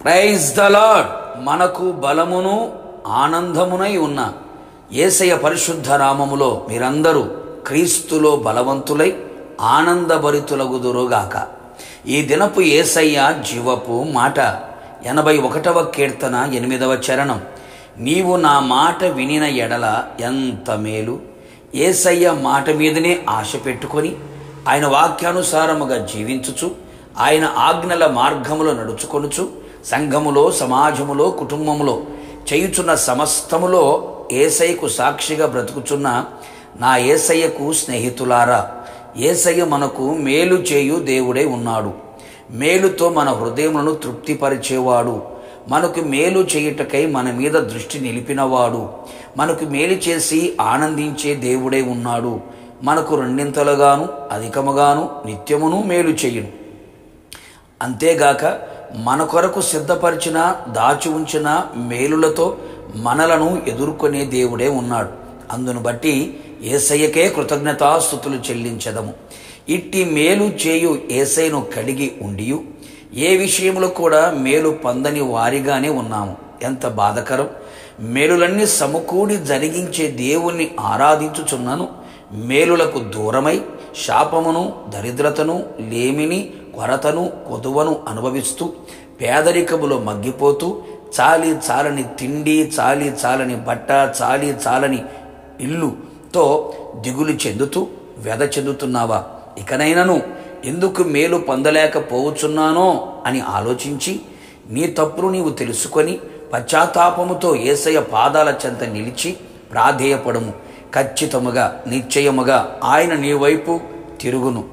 Praise the lord. మనకు బలమును ఆనందమునై ఉన్న యేసయ్య పరిశుద్ధ నామములో మీరందరూ క్రీస్తులో బలవంతులై ఆనందభరితులగుదురుగాక. ఈ దినపు యేసయ్య జీవపు మాట 81వ కీర్తన 8వ చరణం. నీవు నా మాట వినిన ఎడల ఎంత మేలు. యేసయ్య మాట మీదనే ఆశ పెట్టుకొని ఆయన వాక్యానుసారముగా జీవించుచు ఆయన ఆజ్ఞల మార్గములో నడుచుకొనుచు సంఘములో సమాజములో కుటుంబములో చేయుచున్న సమస్తములో యేసయ్యకు సాక్షిగా బ్రతుకుచున్న నా యేసయ్యకు స్నేహితులారా, యేసయ్య మనకు మేలు చేయు దేవుడై ఉన్నాడు. మేలుతో మన హృదయములను తృప్తిపరిచేవాడు. మనకు మేలు చేయుటకై మన మీద దృష్టి నిలిపినవాడు. మనకు మేలు చేసి ఆనందించే దేవుడై ఉన్నాడు. మనకు రెండింతలుగాను అధికముగాను నిత్యమును మేలు చేయును. అంతేగాక మన కొరకు సిద్ధపరిచిన దాచి ఉంచిన మేలులతో మనలను ఎదుర్కొనే దేవుడే ఉన్నాడు. అందును బట్టి యేసయ్యకే కృతజ్ఞతాస్తుతులు చెల్లించెదము. ఇట్టి మేలు చేయు యేసయ్యను కలిగి ఉండియు ఏ విషయంలో కూడా మేలు పొందని వారిగానే ఉన్నాము. ఎంత బాధకరం! మేలులన్నీ సమకూడి జరిగించే దేవుణ్ణి ఆరాధించుచున్నాను. మేలులకు దూరమై శాపమును దరిద్రతను లేమిని కొరతను కొదువను అనుభవిస్తూ పేదరికములో మగ్గిపోతూ చాలి చాలని తిండి చాలి చాలని బట్ట చాలి చాలని ఇల్లుతో దిగులు చెందుతూ వ్యధ చెందుతున్నావా? ఇకనైనను ఎందుకు మేలు పొందలేకపోవచ్చున్నానో అని ఆలోచించి నీ తప్పును నీవు తెలుసుకొని పశ్చాత్తాపముతో యేసయ్య పాదాల చెంత నిలిచి ప్రాధేయపడము. ఖచ్చితముగా నిశ్చయముగా ఆయన నీ వైపు తిరుగును.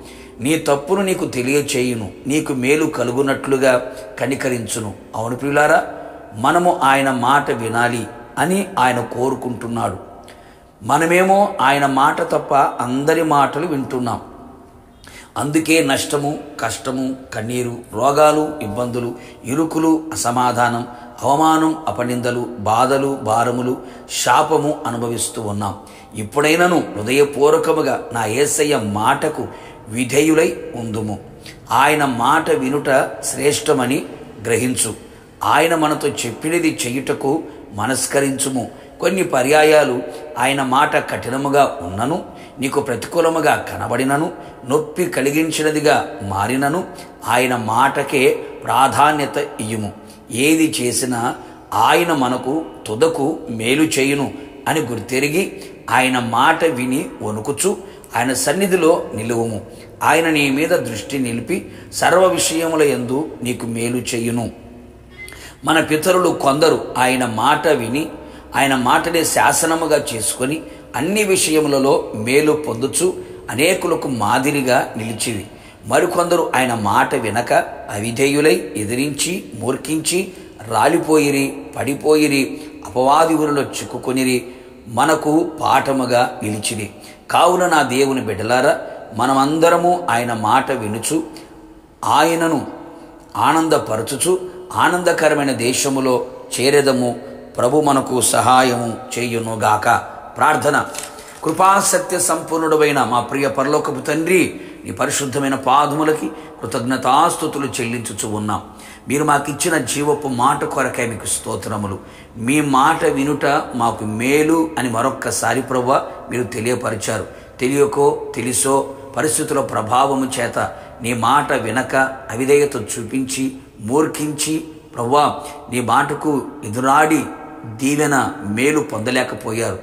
నీ తప్పును నీకు తెలియచేయును. నీకు మేలు కలుగునట్లుగా కనికరించును. అవును ప్రియులారా, మనము ఆయన మాట వినాలి అని ఆయన కోరుకుంటున్నాడు. మనమేమో ఆయన మాట తప్ప అందరి మాటలు వింటున్నాం. అందుకే నష్టము, కష్టము, కన్నీరు, రోగాలు, ఇబ్బందులు, ఇరుకులు, అసమాధానం, అవమానం, అపనిందలు, బాధలు, భారములు, శాపము అనుభవిస్తూ ఉన్నాం. ఇప్పుడైనను హృదయపూర్వకముగా నా యేసయ్య మాటకు విధేయులై ఉందుము. ఆయన మాట వినుట శ్రేష్టమని గ్రహించు. ఆయన మనతో చెప్పినది చేయుటకు మనస్కరించుము. కొన్ని పర్యాయాలు ఆయన మాట కఠినముగా ఉన్నను, నీకు ప్రతికూలముగా కనబడినను, నొప్పి కలిగించినదిగా మారినను ఆయన మాటకే ప్రాధాన్యత ఇయ్యుము. ఏది చేసినా ఆయన మనకు తుదకు మేలు చేయును అని గుర్తెరిగి ఆయన మాట విని వణుకుచు ఆయన సన్నిధిలో నిలువుము. ఆయన నీ మీద దృష్టి నిలిపి సర్వ విషయముల యందు నీకు మేలు చేయును. మన పితరులు కొందరు ఆయన మాట విని ఆయన మాటనే శాసనముగా చేసుకొని అన్ని విషయములలో మేలు పొందుచు అనేకులకు మాదిరిగా నిలిచిరి. మరికొందరు ఆయన మాట వినక అవిధేయులై ఎదిరించి మూర్ఖించి రాలిపోయిరి, పడిపోయిరి, అపవాది ఊరిలో చిక్కుకొనిరి, మనకు పాఠముగా నిలిచిరి. కావున నా దేవుని బిడ్డలారా, మనమందరము ఆయన మాట వినుచు ఆయనను ఆనందపరచుచు ఆనందకరమైన దేశములో చేరెదము. ప్రభు మనకు సహాయము చేయునుగాక. ప్రార్థన. కృపాసత్య సంపూర్ణుడైన మా ప్రియ పరలోకపు తండ్రి, నీ పరిశుద్ధమైన పాదములకి కృతజ్ఞతాస్తుతులు చెల్లించుచు ఉన్నాం. మీరు మాకిచ్చిన జీవపు మాట కొరకై మీకు స్తోత్రములు. మీ మాట వినుట మాకు మేలు అని మరొక్కసారి ప్రభువా మీరు తెలియపరిచారు. తెలియకో తెలుసో పరిస్థితుల ప్రభావము చేత నీ మాట వినక అవిధేయత చూపించి మూర్ఖించి ప్రభువా నీ మాటకు ఎదురాడి దీవెన మేలు పొందలేకపోయారు.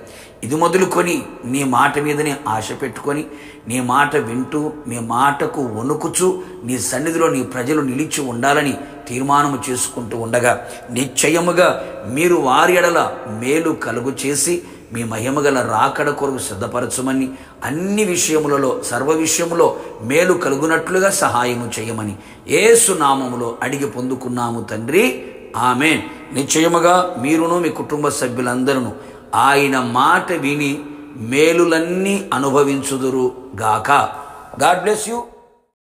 ఇది మొదలుకొని నీ మాట మీదనే ఆశ పెట్టుకొని నీ మాట వింటూ నీ మాటకు వణుకుచు నీ సన్నిధిలో నీ ప్రజలు నిలిచి ఉండాలని తీర్మానము చేసుకుంటూ ఉండగా నిశ్చయముగా మీరు వారి ఎడల మేలు కలుగు చేసి మీ మహిమగల రాకడ కొరకు సిద్ధపరచమని, అన్ని విషయములలో సర్వ విషయములో మేలు కలుగునట్లుగా సహాయము చేయమని యేసు నామములో అడిగి పొందుకున్నాము తండ్రి. ఆమేన్. నిశ్చయముగా మీరును మీ కుటుంబ సభ్యులందరూ ఆయన మాట విని మేలులన్నీ అనుభవించుదురు గాక. God bless you.